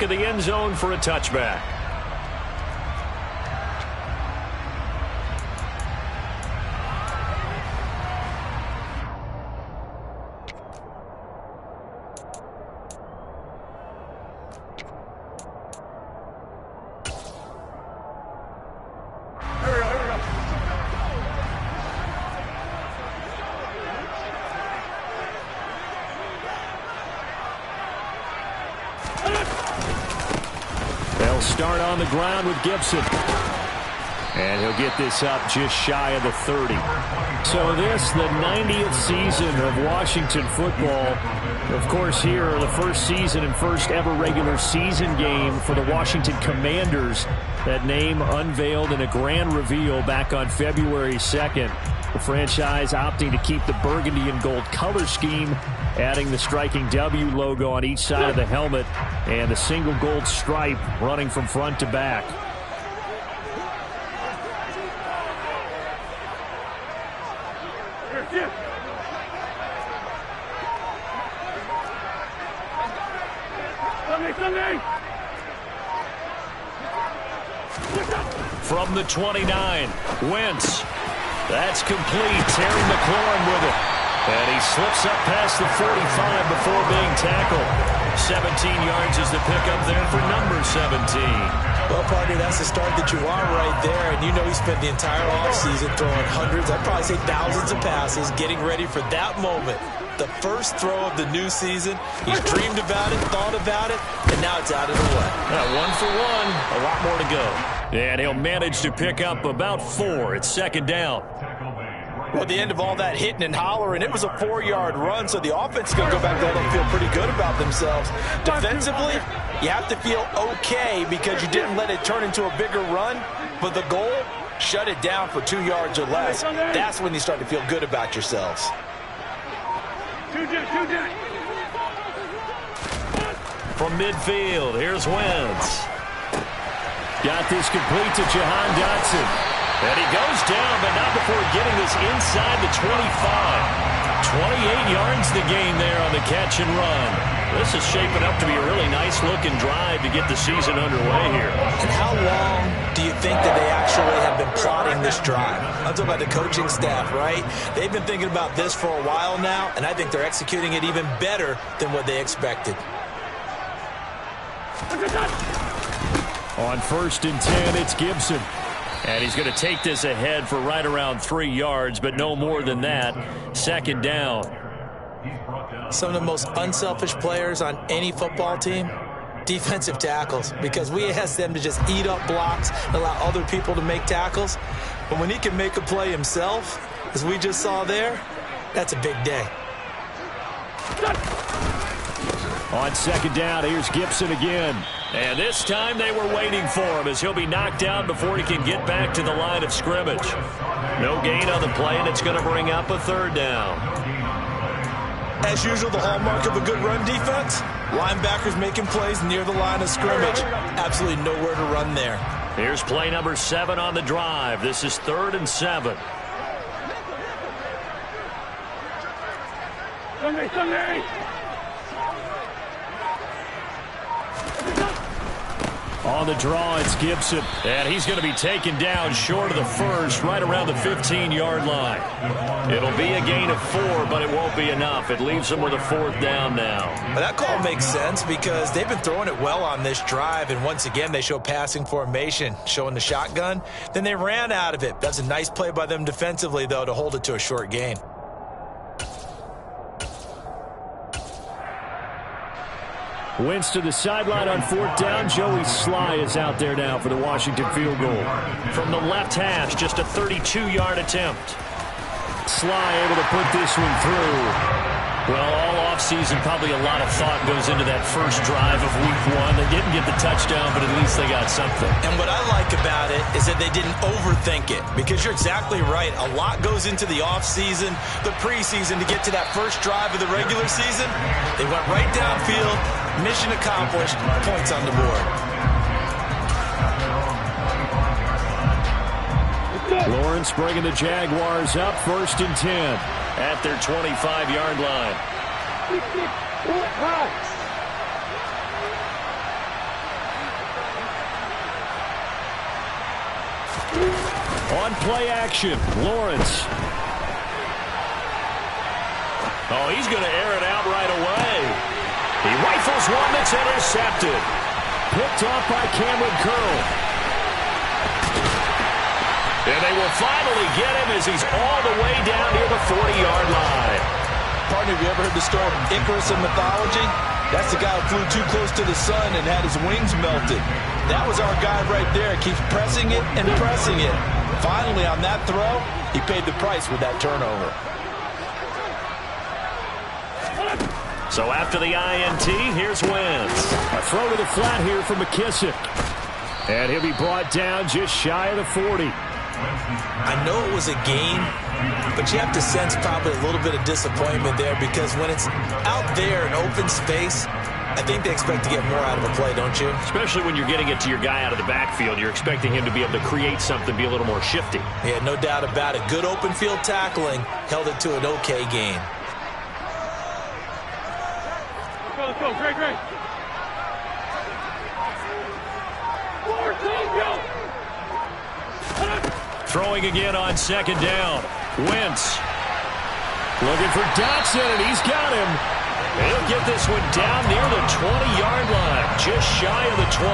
of the end zone for a touchback. They'll start on the ground with Gibson. And he'll get this up just shy of the 30. So this, the 90th season of Washington football. Of course, here, the first season and first ever regular season game for the Washington Commanders. That name unveiled in a grand reveal back on February 2nd. The franchise opting to keep the burgundy and gold color scheme, adding the striking W logo on each side of the helmet and a single gold stripe running from front to back. From the 29, Wentz. That's complete. Terry McLaurin with it. And he slips up past the 45 before being tackled. 17 yards is the pickup there for number 17. Well, partner, that's the start that you want right there. And you know he spent the entire offseason throwing hundreds, I'd probably say thousands of passes, getting ready for that moment. The first throw of the new season. He's dreamed about it, thought about it, and now it's out of the way. One for one, a lot more to go. And he'll manage to pick up about 4. It's second down. Well, at the end of all that hitting and hollering, it was a 4-yard run, so the offense is going to go back there and feel pretty good about themselves. Defensively, you have to feel okay because you didn't let it turn into a bigger run, but the goal, shut it down for 2 yards or less. That's when you start to feel good about yourselves. From midfield, here's Wentz. Got this complete to Jahan Dotson. And he goes down, but not before getting this inside the 25. 28 yards the gain there on the catch and run. This is shaping up to be a really nice-looking drive to get the season underway here. And how long do you think that they actually have been plotting this drive? I'm talking about the coaching staff, right? They've been thinking about this for a while now, and I think they're executing it even better than what they expected. On 1st and 10, it's Gibson. And he's going to take this ahead for right around 3 yards, but no more than that. Second down. Some of the most unselfish players on any football team, defensive tackles, because we ask them to just eat up blocks and allow other people to make tackles. But when he can make a play himself, as we just saw there, that's a big day. On second down, here's Gibson again. And this time they were waiting for him as he'll be knocked down before he can get back to the line of scrimmage. No gain on the play, and it's going to bring up a 3rd down. As usual, the hallmark of a good run defense, linebackers making plays near the line of scrimmage. Absolutely nowhere to run there. Here's play number 7 on the drive. This is 3rd and 7. Sunday. On the draw, it's Gibson. And he's going to be taken down short of the first, right around the 15-yard line. It'll be a gain of 4, but it won't be enough. It leaves him with a 4th down now. Well, that call makes sense because they've been throwing it well on this drive, and once again, they show passing formation, showing the shotgun. Then they ran out of it. That's a nice play by them defensively, though, to hold it to a short gain. Wentz to the sideline on 4th down. Joey Sly is out there now for the Washington field goal. From the left hash, just a 32-yard attempt. Sly able to put this one through. Well, all offseason, probably a lot of thought goes into that first drive of week 1. They didn't get the touchdown, but at least they got something. And what I like about it is that they didn't overthink it, because you're exactly right. A lot goes into the offseason, the preseason to get to that first drive of the regular season. They went right downfield, mission accomplished, points on the board. Lawrence bringing the Jaguars up 1st and 10 at their 25-yard line. On play action, Lawrence. Oh, he's going to air it out right away. He rifles one that's intercepted. Picked off by Cameron Curl. And they will finally get him as he's all the way down near the 40-yard line. Partner, have you ever heard the story of Icarus in mythology? That's the guy who flew too close to the sun and had his wings melted. That was our guy right there. Keeps pressing it and pressing it. Finally, on that throw, he paid the price with that turnover. So after the INT, here's Wentz. A throw to the flat here for McKissick. And he'll be brought down just shy of the 40. I know it was a gain, but you have to sense probably a little bit of disappointment there because when it's out there in open space, I think they expect to get more out of a play, don't you? Especially when you're getting it to your guy out of the backfield. You're expecting him to be able to create something, be a little more shifty. Yeah, no doubt about it. Good open field tackling held it to an okay gain. Let's go, great. Throwing again on second down. Wentz. Looking for Dotson, and he's got him. He'll get this one down near the 20-yard line, just shy of the 20.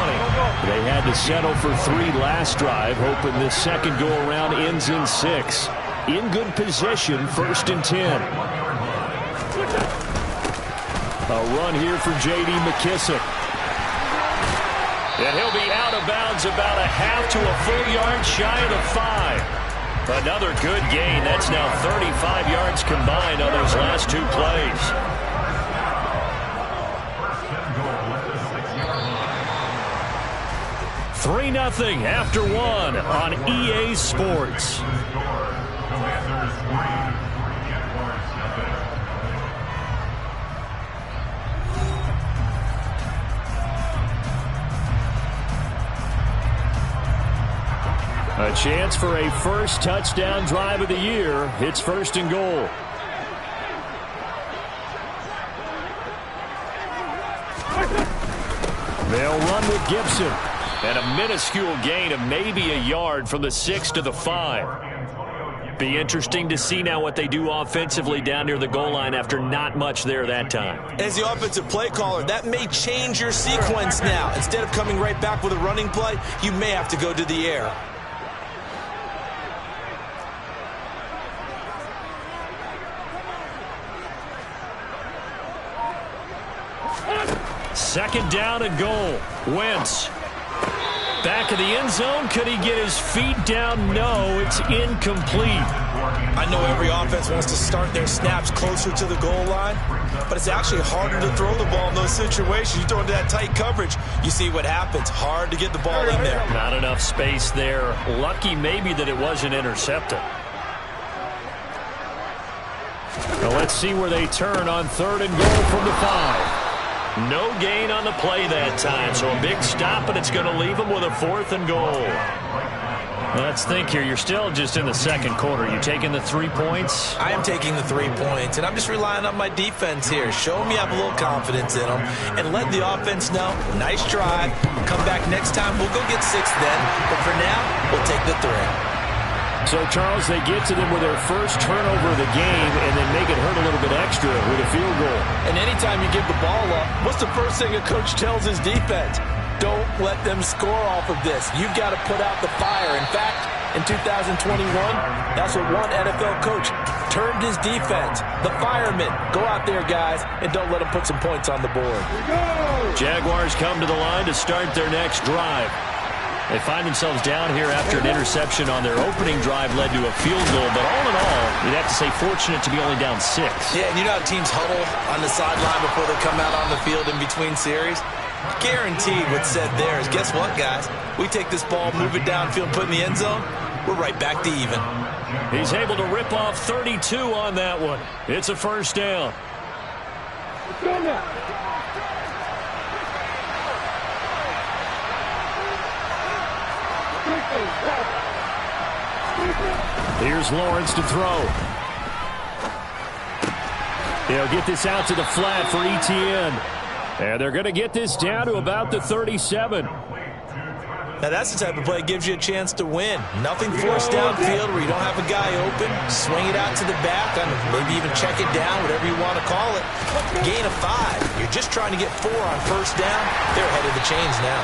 They had to settle for 3 last drive, hoping this second go-around ends in 6. In good position, 1st and 10. A run here for J.D. McKissick. And he'll be out of bounds about a half to a full yard shy of the 5. Another good gain. That's now 35 yards combined on those last 2 plays. 3-0 after 1 on EA Sports. A chance for a first touchdown drive of the year. It's 1st and goal. They'll run with Gibson. And a minuscule gain of maybe a yard from the 6 to the 5. Be interesting to see now what they do offensively down near the goal line after not much there that time. As the offensive play caller, that may change your sequence now. Instead of coming right back with a running play, you may have to go to the air. Second down and goal. Wentz. Back of the end zone. Could he get his feet down? No, it's incomplete. I know every offense wants to start their snaps closer to the goal line, but it's actually harder to throw the ball in those situations. You throw into that tight coverage, you see what happens. Hard to get the ball in there. Not enough space there. Lucky maybe that it wasn't intercepted. Now let's see where they turn on 3rd and goal from the 5. No gain on the play that time, so a big stop, and it's going to leave them with a 4th and goal. Let's think here. You're still just in the second quarter. You taking the 3 points? I am taking the 3 points, and I'm just relying on my defense here. Show me I have a little confidence in them, and let the offense know, nice drive. Come back next time. We'll go get 6 then, but for now, we'll take the 3. So, Charles, they get to them with their first turnover of the game and then make it hurt a little bit extra with a field goal. And anytime you give the ball up, what's the first thing a coach tells his defense? Don't let them score off of this. You've got to put out the fire. In fact, in 2021, that's what one NFL coach termed his defense. The firemen. Go out there, guys, and don't let them put some points on the board. Jaguars come to the line to start their next drive. They find themselves down here after an interception on their opening drive led to a field goal. But all in all, you'd have to say fortunate to be only down 6. Yeah, and you know how teams huddle on the sideline before they come out on the field in between series? Guaranteed what's said there is, guess what, guys? We take this ball, move it downfield, put it in the end zone, we're right back to even. He's able to rip off 32 on that one. It's a 1st down. Let's go now. Here's Lawrence to throw. They'll get this out to the flat for Etienne. And they're going to get this down to about the 37. Now, that's the type of play that gives you a chance to win. Nothing forced downfield where you don't have a guy open. Swing it out to the back, maybe even check it down, whatever you want to call it. Gain of 5. You're just trying to get 4 on first down. They're ahead of the chains now.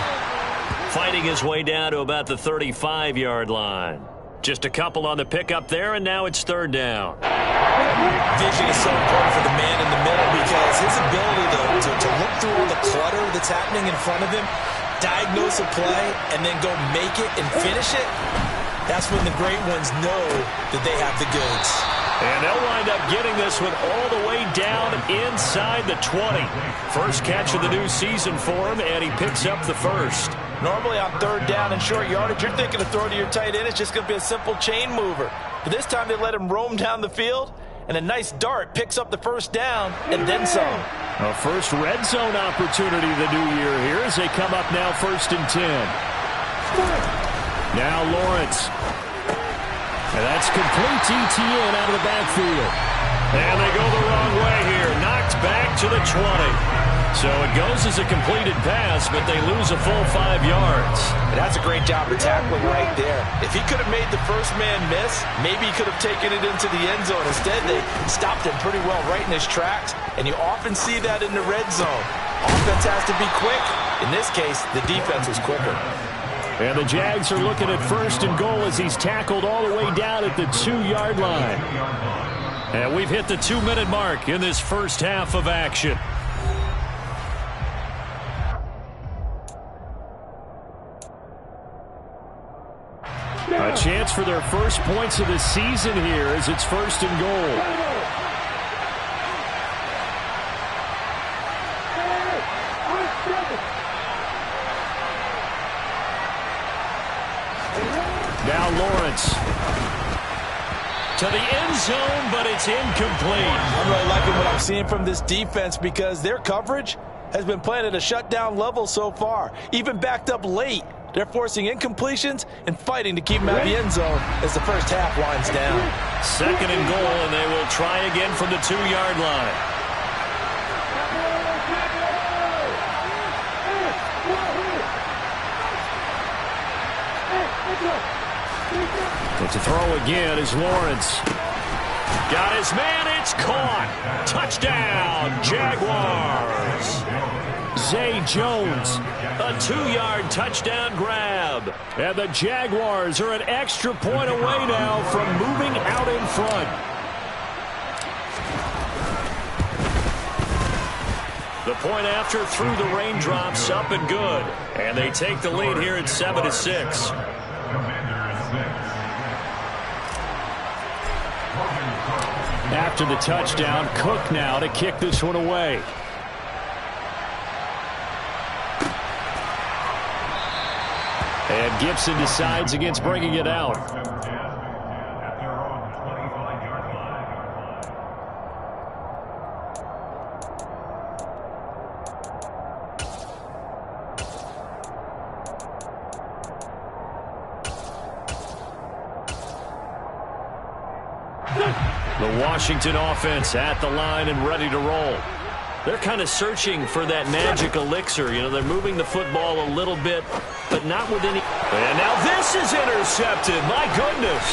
Fighting his way down to about the 35-yard line. Just a couple on the pickup there, and now it's 3rd down. Vision is so important for the man in the middle because his ability to look through all the clutter that's happening in front of him, diagnose a play, and then go make it and finish it, that's when the great ones know that they have the goods. And they'll wind up getting this one all the way down inside the 20. First catch of the new season for him, and he picks up the first. Normally on 3rd down and short yardage, you're thinking of throwing to your tight end. It's just going to be a simple chain mover. But this time they let him roam down the field, and a nice dart picks up the first down and then some. A first red zone opportunity the new year here as they come up now 1st and 10. Now Lawrence. And that's complete ETN out of the backfield. And they go the wrong way here. Knocked back to the 20. So it goes as a completed pass, but they lose a full 5 yards. And that's a great job of tackling right there. If he could have made the first man miss, maybe he could have taken it into the end zone. Instead, they stopped him pretty well right in his tracks, and you often see that in the red zone. Offense has to be quick. In this case, the defense was quicker. And the Jags are looking at 1st and goal as he's tackled all the way down at the 2-yard line. And we've hit the 2-minute mark in this first half of action. A chance for their first points of the season here as it's 1st and goal. Now Lawrence to the end zone, but it's incomplete. I'm really liking what I'm seeing from this defense because their coverage has been playing at a shutdown level so far. Even backed up late, they're forcing incompletions and fighting to keep them out of the end zone as the first half winds down. 2nd and goal, and they will try again from the 2-yard line. But to throw again is Lawrence. Got his man, it's caught. Touchdown, Jaguars. Zay Jones, a 2-yard touchdown grab. And the Jaguars are an extra point away now from moving out in front. The point after through the raindrops, up and good. And they take the lead here at 7-6. After the touchdown, Cook now to kick this one away. And Gibson decides against bringing it out. The Washington offense at the line and ready to roll. They're kind of searching for that magic elixir. You know, they're moving the football a little bit, but not with any. And now this is intercepted. My goodness.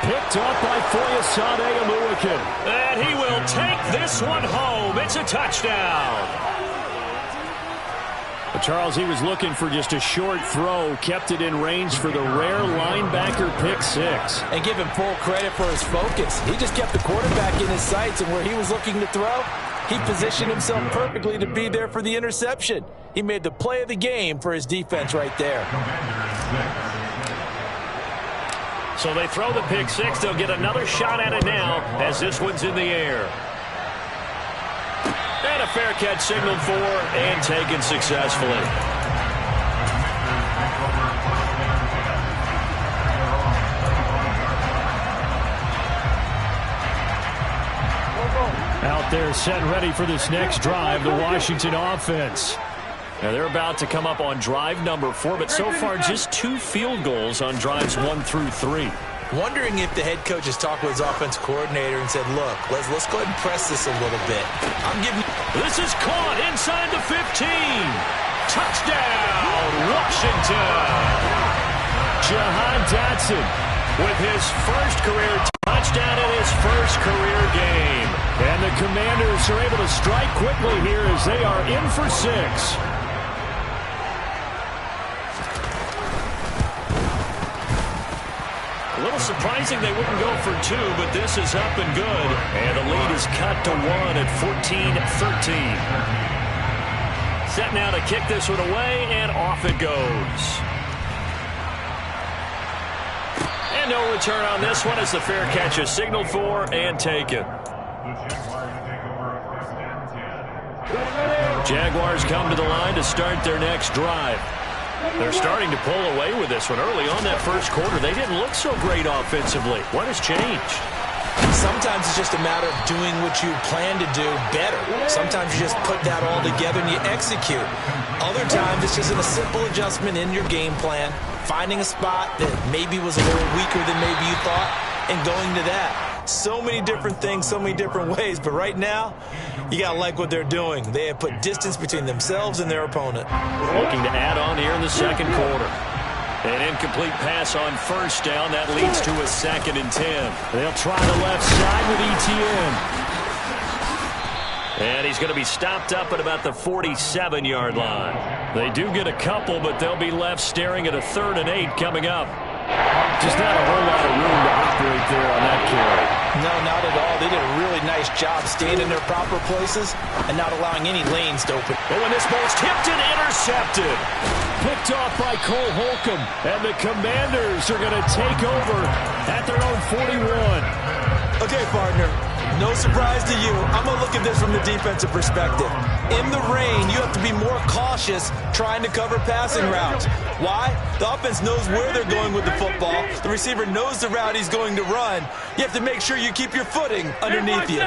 Picked up by Foyesade Aluakin. And he will take this one home. It's a touchdown. But Charles, he was looking for just a short throw, kept it in range for the rare linebacker pick 6. And give him full credit for his focus. He just kept the quarterback in his sights, and where he was looking to throw, he positioned himself perfectly to be there for the interception. He made the play of the game for his defense right there. So they throw the pick 6. They'll get another shot at it now as this one's in the air. And a fair catch signaled for and taken successfully. Out there set and ready for this next drive, the Washington offense. Now they're about to come up on drive number 4, but so far just 2 field goals on drives 1 through 3. Wondering if the head coach has talked with his offense coordinator and said, look, let's go ahead and press this a little bit. I'm giving. This is caught inside the 15. Touchdown, Washington! Jahan Dotson with his first career touchdown in his first career game. And the Commanders are able to strike quickly here as they are in for 6. A little surprising they wouldn't go for 2, but this is up and good. And the lead is cut to 1 at 14-13. Set now to kick this one away, and off it goes. And no return on this one as the fair catch is signaled for and taken. Jaguars come to the line to start their next drive. They're starting to pull away with this one. Early on that first quarter, they didn't look so great offensively. What has changed? Sometimes it's just a matter of doing what you plan to do better. Sometimes you just put that all together and you execute. Other times it's just a simple adjustment in your game plan, finding a spot that maybe was a little weaker than maybe you thought, and going to that. So many different things, so many different ways, but right now, you got to like what they're doing. They have put distance between themselves and their opponent. Looking to add on here in the second quarter. An incomplete pass on first down. That leads to a 2nd and 10. They'll try the left side with ETN. And he's going to be stopped up at about the 47-yard line. They do get a couple, but they'll be left staring at a 3rd and 8 coming up. Just not a whole lot of room to operate there on that carry. No, not at all. They did a really nice job staying in their proper places and not allowing any lanes to open. But when this ball's tipped and intercepted. Picked off by Cole Holcomb. And the Commanders are going to take over at their own 41. Okay, partner. No surprise to you. I'm going to look at this from the defensive perspective. In the rain, you have to be more cautious trying to cover passing routes. Why? The offense knows where they're going with the football. The receiver knows the route he's going to run. You have to make sure you keep your footing underneath you.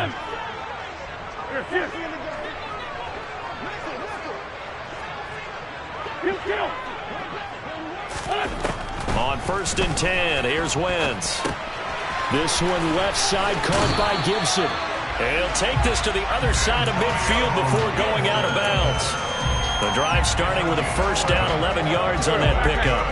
On 1st and 10, here's Wentz. This one left side caught by Gibson. And he'll take this to the other side of midfield before going out of bounds. The drive starting with a first down, 11 yards on that pickup.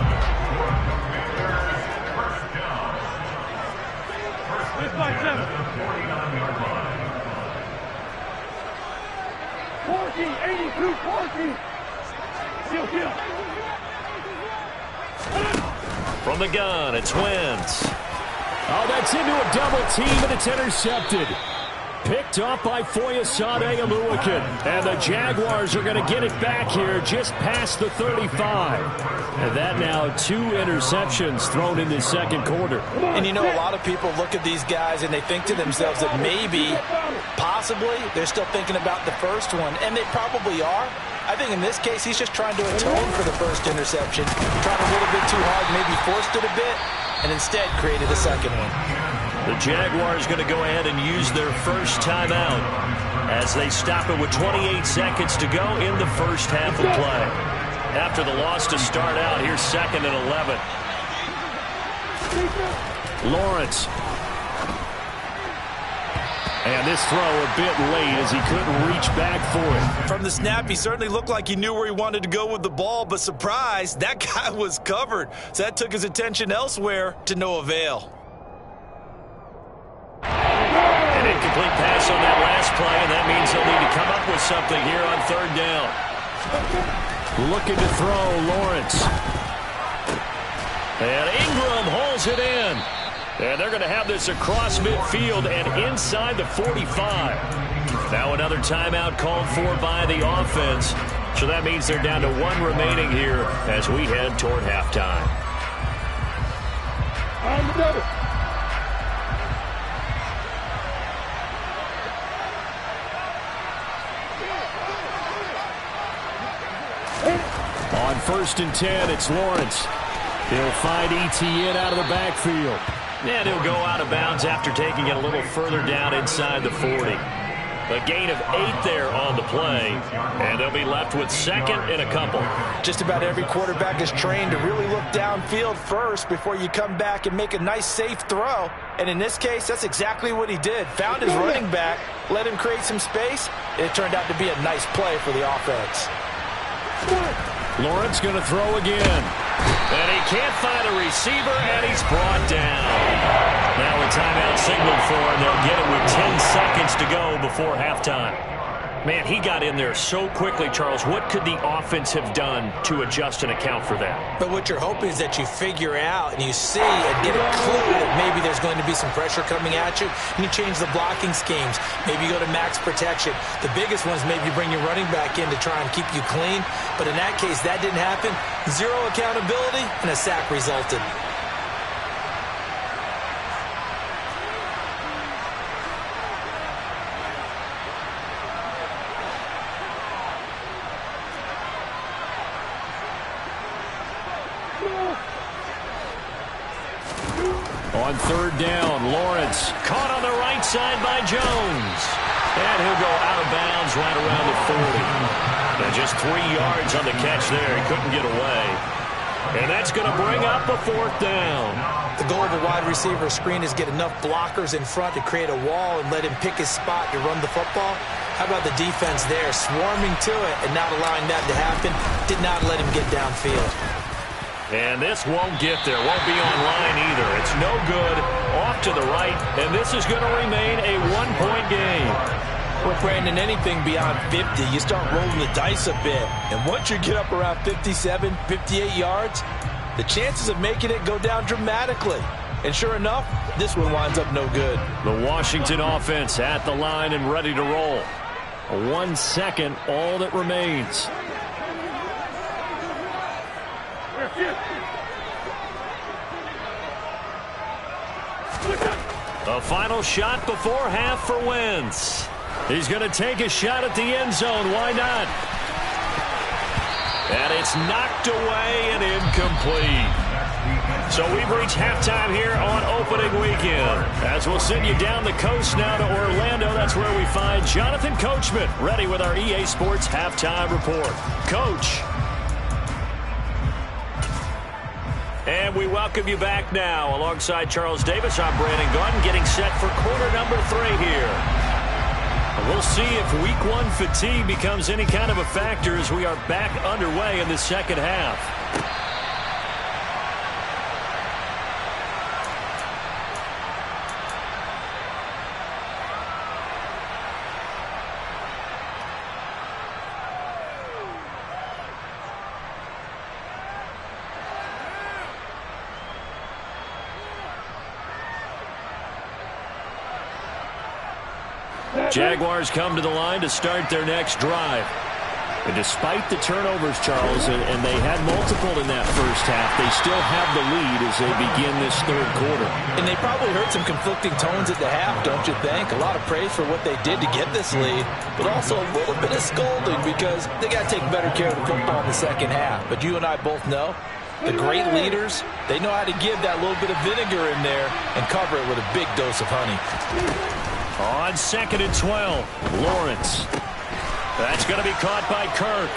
From the gun, it's Wentz. Oh, that's into a double team, and it's intercepted. Picked off by Foyesade Oluwakin. And the Jaguars are going to get it back here just past the 35. And that now 2 interceptions thrown in this second quarter. And you know, a lot of people look at these guys and they think to themselves that maybe, possibly, they're still thinking about the first one. And they probably are. I think in this case, he's just trying to atone for the first interception. Tried a little bit too hard, maybe forced it a bit, and instead created a second one. The Jaguars going to go ahead and use their first timeout as they stop it with 28 seconds to go in the first half of play. After the loss to start out, here's 2nd and 11. Lawrence. And this throw a bit late as he couldn't reach back for it. From the snap, he certainly looked like he knew where he wanted to go with the ball, but surprise, that guy was covered. So that took his attention elsewhere to no avail. An incomplete pass on that last play, and that means they'll need to come up with something here on 3rd down. Looking to throw, Lawrence. And Ingram holds it in. And they're going to have this across midfield and inside the 45. Now another timeout called for by the offense. So that means they're down to 1 remaining here as we head toward halftime. On the double. On 1st and 10, it's Lawrence. He'll find ETN out of the backfield. And he'll go out of bounds after taking it a little further down inside the 40. A gain of 8 there on the play. And they'll be left with 2nd and a couple. Just about every quarterback is trained to really look downfield first before you come back and make a nice, safe throw. And in this case, that's exactly what he did. Found his running back, let him create some space, and it turned out to be a nice play for the offense. Lawrence going to throw again. And he can't find a receiver, and he's brought down. Now a timeout signaled for, and they'll get it with 10 seconds to go before halftime. Man, he got in there so quickly, Charles. What could the offense have done to adjust and account for that? But what you're hoping is that you figure out and you see and get a clue that maybe there's going to be some pressure coming at you, and you change the blocking schemes. Maybe you go to max protection. The biggest one is maybe you bring your running back in to try and keep you clean. But in that case, that didn't happen. Zero accountability, and a sack resulted. On third down, Lawrence caught on the right side by Jones. And he'll go out of bounds right around the 40. And just 3 yards on the catch there. He couldn't get away. And that's going to bring up a fourth down. The goal of a wide receiver screen is get enough blockers in front to create a wall and let him pick his spot to run the football. How about the defense there, swarming to it and not allowing that to happen? Did not let him get downfield. And this won't get there. Won't be on line either. It's no good. Off to the right. And this is going to remain a one-point game. Well, Brandon, anything beyond 50, you start rolling the dice a bit. And once you get up around 57, 58 yards, the chances of making it go down dramatically. And sure enough, this one winds up no good. The Washington offense at the line and ready to roll. 1 second, all that remains. A final shot before half for Wentz. He's going to take a shot at the end zone. Why not? And it's knocked away and incomplete. So we've reached halftime here on opening weekend. As we'll send you down the coast now to Orlando, that's where we find Jonathan Coachman ready with our EA Sports halftime report. Coach. And we welcome you back now. Alongside Charles Davis, I'm Brandon Gordon, getting set for quarter number 3 here. We'll see if week 1 fatigue becomes any kind of a factor as we are back underway in the second half. Jaguars come to the line to start their next drive. And despite the turnovers, Charles, and they had multiple in that first half, they still have the lead as they begin this third quarter. And they probably heard some conflicting tones at the half, don't you think? A lot of praise for what they did to get this lead, but also a little bit of scolding because they got to take better care of the football in the second half. But you and I both know the great leaders, they know how to give that little bit of vinegar in there and cover it with a big dose of honey. On 2nd and 12, Lawrence. That's going to be caught by Kirk.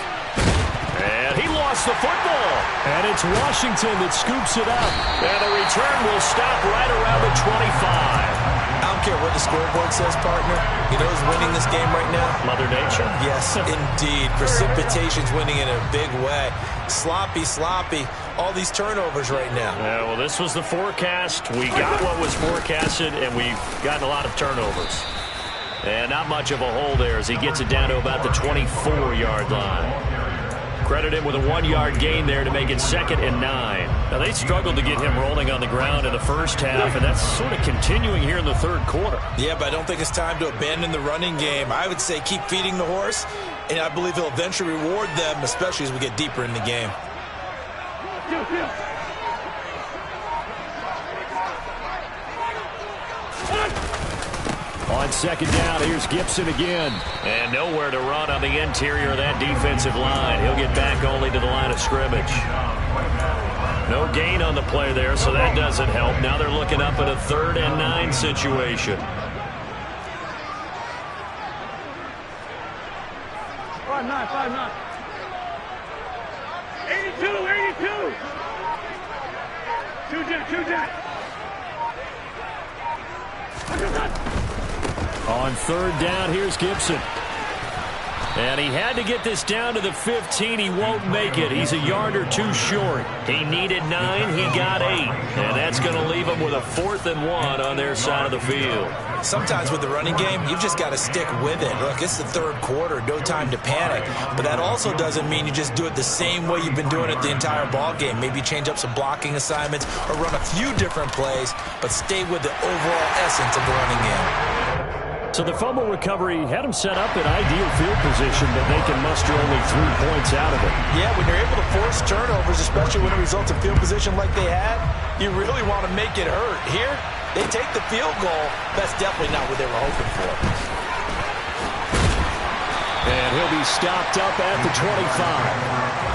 And he lost the football. And it's Washington that scoops it up. And the return will stop right around the 25. I don't care what the scoreboard says, partner. You know who's winning this game right now? Mother Nature? Yes, indeed. Precipitation's winning in a big way. Sloppy, sloppy. All these turnovers right now. Yeah, well, this was the forecast. We got what was forecasted, and we've gotten a lot of turnovers. And not much of a hole there as he gets it down to about the 24-yard line. Credit him with a 1-yard gain there to make it 2nd and 9. Now, they struggled to get him rolling on the ground in the first half, and that's sort of continuing here in the third quarter. Yeah, but I don't think it's time to abandon the running game. I would say keep feeding the horse, and I believe he'll eventually reward them, especially as we get deeper in the game. On 2nd down, here's Gibson again. And nowhere to run on the interior of that defensive line. He'll get back only to the line of scrimmage. No gain on the play there, so that doesn't help. Now they're looking up at a 3rd and 9 situation. 5-9, 5-9. 82, 82. 2 Jack. On 3rd down, here's Gibson. And he had to get this down to the 15. He won't make it. He's a yard or two short. He needed 9. He got 8. And that's going to leave him with a 4th and 1 on their side of the field. Sometimes with the running game, you've just got to stick with it. Look, it's the third quarter. No time to panic. But that also doesn't mean you just do it the same way you've been doing it the entire ball game. Maybe change up some blocking assignments or run a few different plays, but stay with the overall essence of the running game. So the fumble recovery had them set up in ideal field position, but they can muster only 3 points out of it. Yeah, when you're able to force turnovers, especially when it results in field position like they had, you really want to make it hurt. Here, they take the field goal. That's definitely not what they were hoping for. And he'll be stopped up at the 25.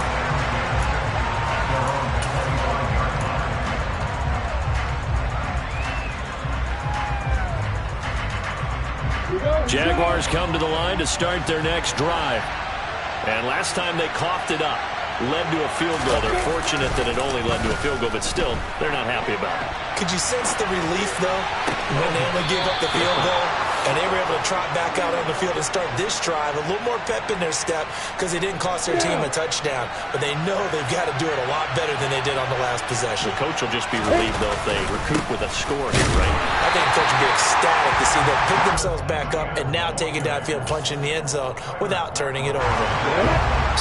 Jaguars come to the line to start their next drive. And last time they coughed it up, led to a field goal. They're fortunate that it only led to a field goal, but still, they're not happy about it. Could you sense the relief, though, when they only gave up the field goal? And they were able to trot back out on the field and start this drive. A little more pep in their step because it didn't cost their team a touchdown. But they know they've got to do it a lot better than they did on the last possession. The coach will just be relieved, though, if they recoup with a score here, right? I think the coach will be ecstatic to see them pick themselves back up and now take it downfield, punch in the end zone without turning it over.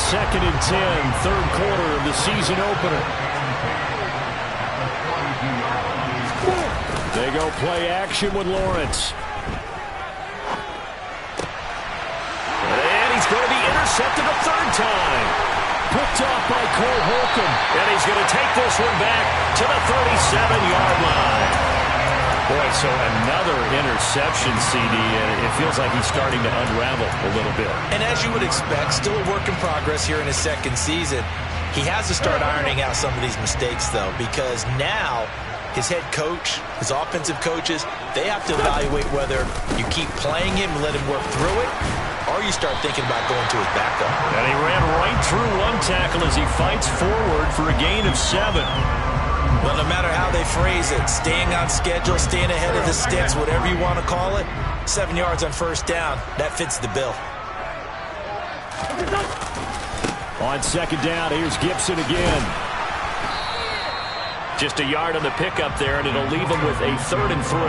2nd and 10, third quarter of the season opener. They go play action with Lawrence. And he's going to be intercepted a 3rd time. Picked off by Cole Holcomb. And he's going to take this one back to the 37-yard line. Boy, so another interception, CD, and it feels like he's starting to unravel a little bit. And as you would expect, still a work in progress here in his 2nd season. He has to start ironing out some of these mistakes, though, because now his head coach, his offensive coaches, they have to evaluate whether you keep playing him and let him work through it, or you start thinking about going to his backup. And he ran right through one tackle as he fights forward for a gain of 7. Well, no matter how they phrase it, staying on schedule, staying ahead of the sticks, whatever you want to call it, 7 yards on 1st down, that fits the bill. On 2nd down, here's Gibson again. Just a yard on the pickup there, and it'll leave him with a 3rd and 3.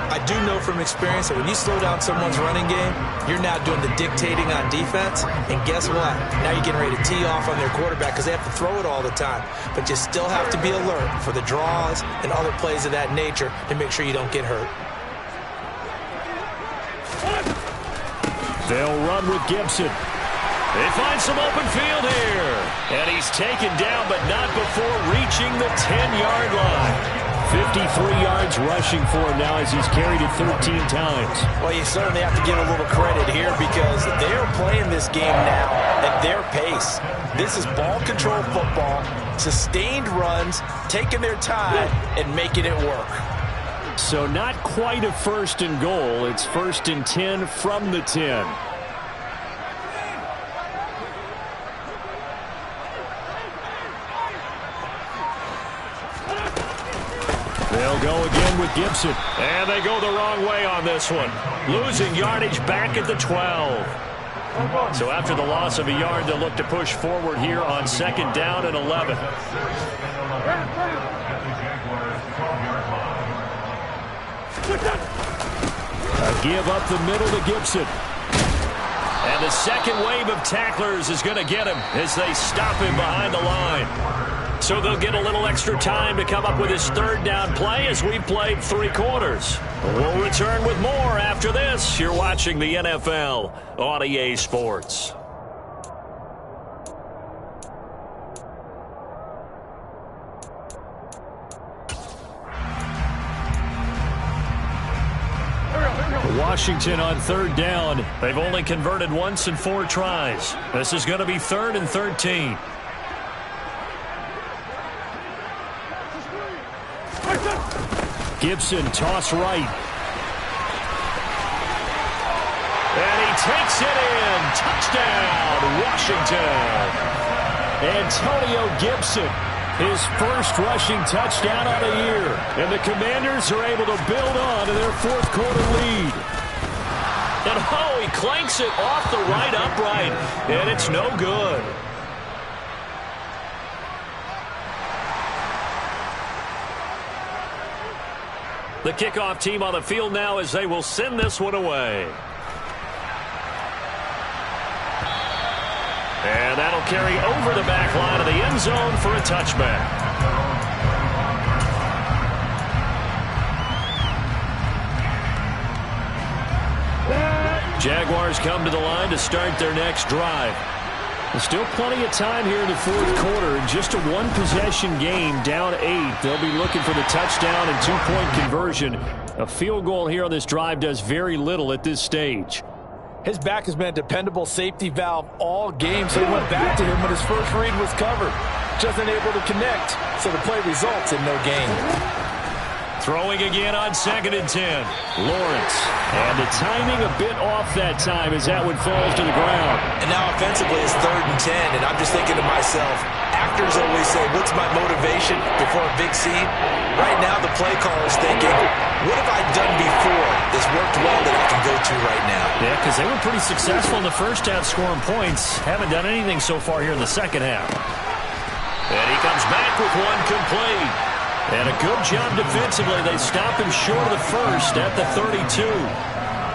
I do know from experience that when you slow down someone's running game, you're now doing the dictating on defense. And guess what? Now you're getting ready to tee off on their quarterback because they have to throw it all the time. But you still have to be alert for the draws and other plays of that nature to make sure you don't get hurt. They'll run with Gibson. They find some open field here. And he's taken down, but not before reaching the 10-yard line. 53 yards rushing for him now as he's carried it 13 times. Well, you certainly have to give a little credit here because they're playing this game now at their pace. This is ball control football, sustained runs, taking their time, and making it work. So not quite a 1st and goal. It's 1st and 10 from the 10. They'll go again with Gibson. And they go the wrong way on this one. Losing yardage back at the 12. So after the loss of a yard, they'll look to push forward here on 2nd down and 11. A give up the middle to Gibson. And the second wave of tacklers is going to get him as they stop him behind the line. So they'll get a little extra time to come up with his 3rd down play as we've played 3 quarters. We'll return with more after this. You're watching the NFL on EA Sports. Washington on 3rd down. They've only converted once in 4 tries. This is going to be 3rd and 13. Gibson toss right. And he takes it in. Touchdown, Washington. Antonio Gibson, his 1st rushing touchdown of the year. And the Commanders are able to build on to their 4th quarter lead. And oh, he clanks it off the right upright, and it's no good. The kickoff team on the field now as they will send this one away. And that'll carry over the back line of the end zone for a touchback. Jaguars come to the line to start their next drive. There's still plenty of time here in the fourth quarter. Just a one-possession game, down 8. They'll be looking for the touchdown and two-point conversion. A field goal here on this drive does very little at this stage. His back has been a dependable safety valve all game, so he went back to him when his first read was covered. Just unable to connect, so the play results in no gain. Throwing again on 2nd and 10. Lawrence. And the timing a bit off that time as that one falls to the ground. And now offensively it's 3rd and 10, and I'm just thinking to myself, actors always say, what's my motivation before a big scene? Right now the play caller's thinking, what have I done before that's worked well that I can go to right now? Yeah, because they were pretty successful in the first half scoring points. Haven't done anything so far here in the second half. And he comes back with one complete. And a good job defensively. They stop him short of the first at the 32.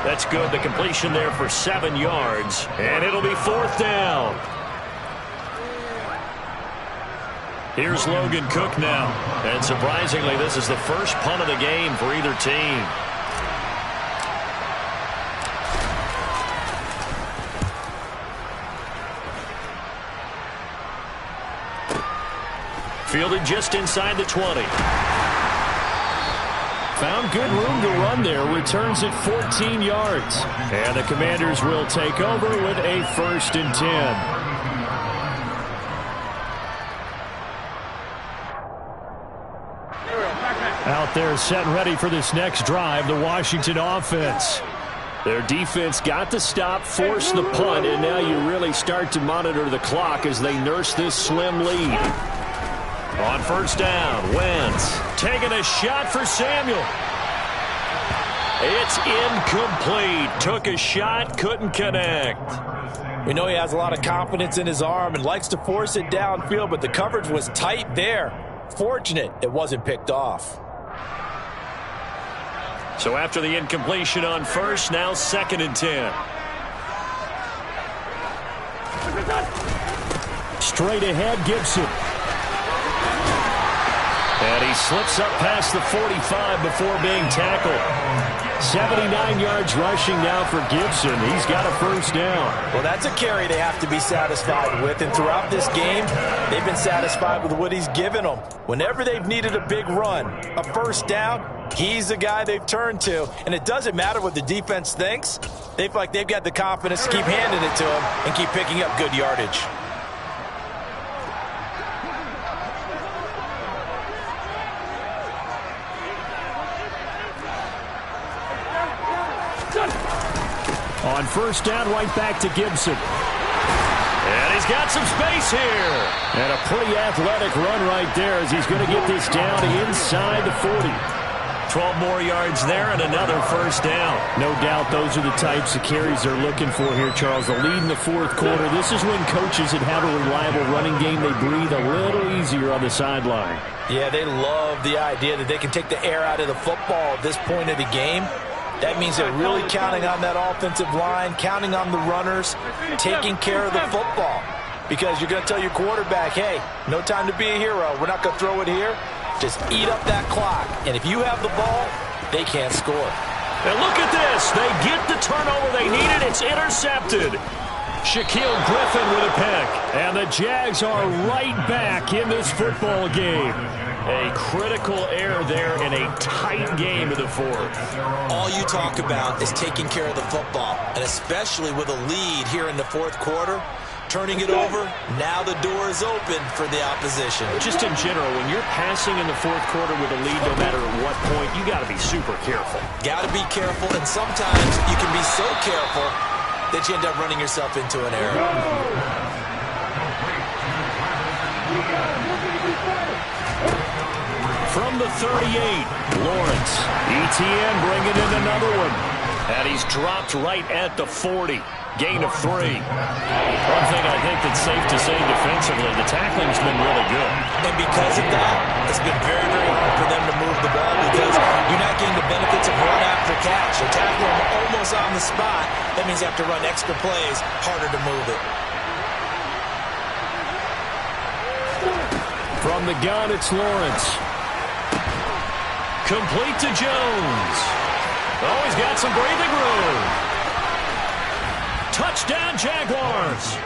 That's good. The completion there for 7 yards. And it'll be 4th down. Here's Logan Cook now. And surprisingly, this is the first punt of the game for either team. Fielded just inside the 20. Found good room to run there. Returns it 14 yards. And the Commanders will take over with a 1st and 10. Out there set and ready for this next drive, the Washington offense. Their defense got the stop, forced the punt, and now you really start to monitor the clock as they nurse this slim lead. On 1st down, Wentz taking a shot for Samuel. It's incomplete. Took a shot, couldn't connect. We know he has a lot of confidence in his arm and likes to force it downfield, but the coverage was tight there. Fortunate it wasn't picked off. So after the incompletion on 1st, now 2nd and 10. Straight ahead, Gibson. And he slips up past the 45 before being tackled. 79 yards rushing now for Gibson. He's got a 1st down. Well, that's a carry they have to be satisfied with. And throughout this game, they've been satisfied with what he's given them. Whenever they've needed a big run, a 1st down, he's the guy they've turned to. And it doesn't matter what the defense thinks. They feel like they've got the confidence to keep handing it to him and keep picking up good yardage. On 1st down, right back to Gibson. And he's got some space here. And a pretty athletic run right there as he's going to get this down inside the 40. 12 more yards there and another 1st down. No doubt those are the types of carries they're looking for here, Charles. The lead in the 4th quarter. This is when coaches that have a reliable running game, they breathe a little easier on the sideline. Yeah, they love the idea that they can take the air out of the football at this point of the game. That means they're really counting on that offensive line, counting on the runners, taking care of the football. Because you're going to tell your quarterback, hey, no time to be a hero. We're not going to throw it here. Just eat up that clock. And if you have the ball, they can't score. And look at this. They get the turnover they needed. It's intercepted. Shaquille Griffin with a pick. And the Jags are right back in this football game. A critical error there in a tight game of the 4th. All you talk about is taking care of the football, and especially with a lead here in the 4th quarter, turning it over, now the door is open for the opposition. Just in general, when you're passing in the 4th quarter with a lead, no matter at what point, you got to be super careful. Got to be careful, and sometimes you can be so careful that you end up running yourself into an error. From the 38, Lawrence. ETN bringing in another one. And he's dropped right at the 40. Gain of 3. One thing I think that's safe to say defensively, the tackling's been really good. And because of that, it's been very, very hard for them to move the ball because you're not getting the benefits of run after catch. They're tackling them almost on the spot. That means you have to run extra plays, harder to move it. From the gun, it's Lawrence. Complete to Jones. Oh, he's got some breathing room. Touchdown, Jaguars.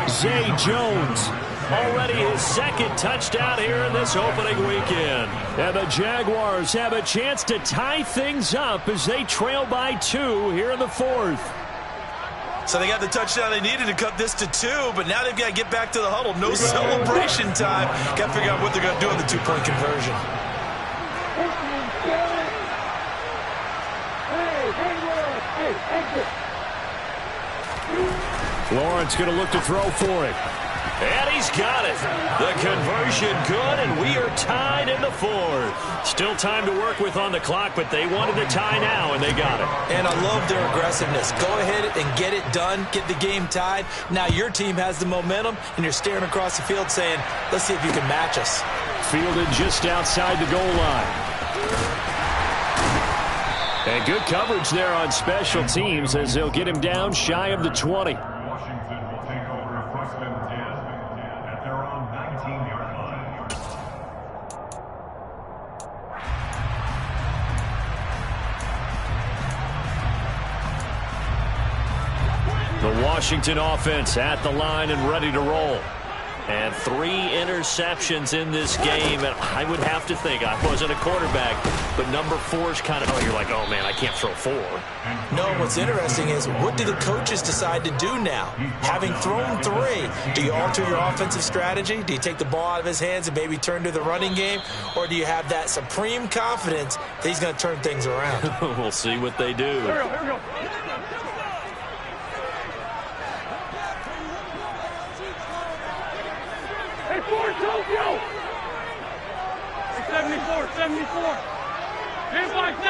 Zay Jones, already his second touchdown here in this opening weekend. And the Jaguars have a chance to tie things up as they trail by 2 here in the 4th. So they got the touchdown they needed to cut this to 2, but now they've got to get back to the huddle. No celebration time. Got to figure out what they're going to do on the 2-point conversion. Lawrence going to look to throw for it. And he's got it. The conversion good, and we are tied in the 4th. Still time to work with on the clock, but they wanted to tie now, and they got it. And I love their aggressiveness. Go ahead and get it done. Get the game tied. Now your team has the momentum, and you're staring across the field saying, let's see if you can match us. Fielded just outside the goal line. And good coverage there on special teams as they'll get him down shy of the 20. Washington will take over first and 10 at their own 19-yard line. The Washington offense at the line and ready to roll. And 3 interceptions in this game. And I would have to think, I wasn't a quarterback, but number 4 is kind of, oh, you're like, oh, man, I can't throw 4. No, what's interesting is what do the coaches decide to do now? Having thrown 3, do you alter your offensive strategy? Do you take the ball out of his hands and maybe turn to the running game? Or do you have that supreme confidence that he's going to turn things around? We'll see what they do. Here we go, here we go. Hey, Ford, Tokyo! 74, 74. 10-5-7.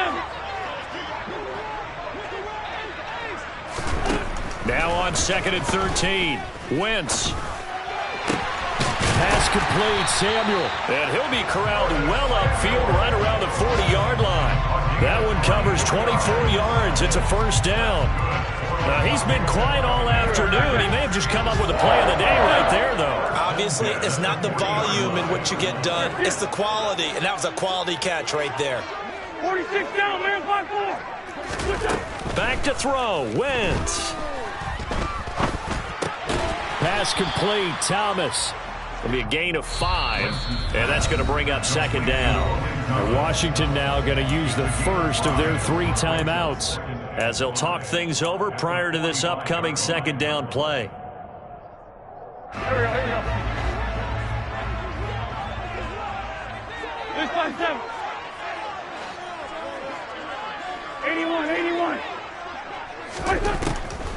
Now on 2nd and 13. Wentz. Pass complete, Samuel. And he'll be corralled well upfield right around the 40-yard line. That one covers 24 yards. It's a first down. Now, he's been quiet all afternoon. He may have just come up with a play of the day right there, though. Obviously, it's not the volume in what you get done. It's the quality, and that was a quality catch right there. 46 down, man, 5-4. Back to throw, Wentz. Pass complete, Thomas. It'll be a gain of 5, and that's going to bring up 2nd down. And Washington now going to use the first of their 3 timeouts as they'll talk things over prior to this upcoming 2nd down play. Here we go, here we go. 6-5-7. 81, 81.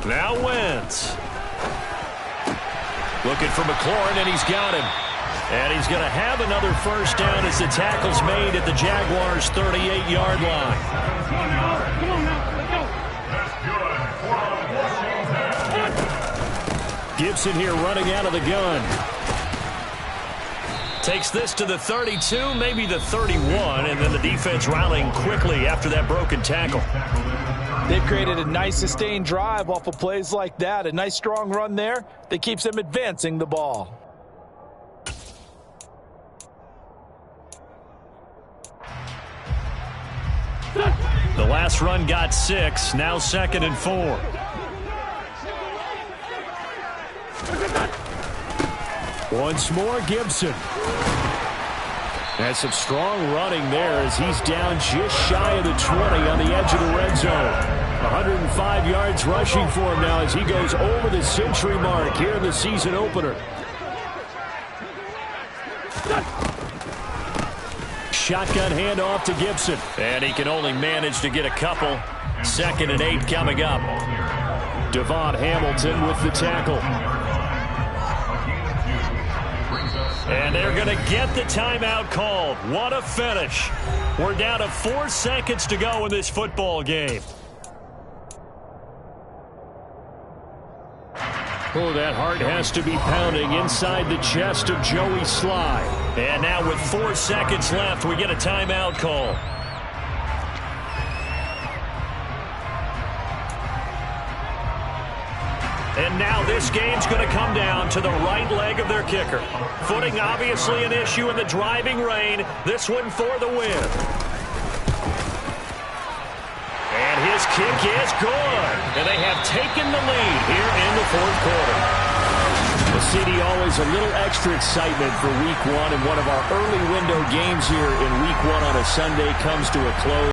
Now Wentz. Looking for McLaurin, and he's got him. And he's going to have another first down as the tackle's made at the Jaguars' 38-yard line. Come on now, let's go. Gibson here running out of the gun. Takes this to the 32, maybe the 31, and then the defense rallying quickly after that broken tackle. They've created a nice sustained drive off of plays like that. A nice strong run there that keeps them advancing the ball. The last run got 6, now 2nd and 4. Once more, Gibson. And some strong running there as he's down just shy of the 20 on the edge of the red zone. 105 yards rushing for him now as he goes over the century mark here in the season opener. Shotgun handoff to Gibson. And he can only manage to get a couple. 2nd and 8 coming up. Devon Hamilton with the tackle. And they're going to get the timeout called. What a finish. We're down to 4 seconds to go in this football game. Oh, that heart has to be pounding inside the chest of Joey Sly. And now with 4 seconds left, we get a timeout call. And now this game's going to come down to the right leg of their kicker. Footing obviously an issue in the driving rain. This one for the win. And his kick is good. And they have taken the lead here in the fourth quarter. Well, CD, always a little extra excitement for Week 1. And one of our early window games here in Week 1 on a Sunday comes to a close.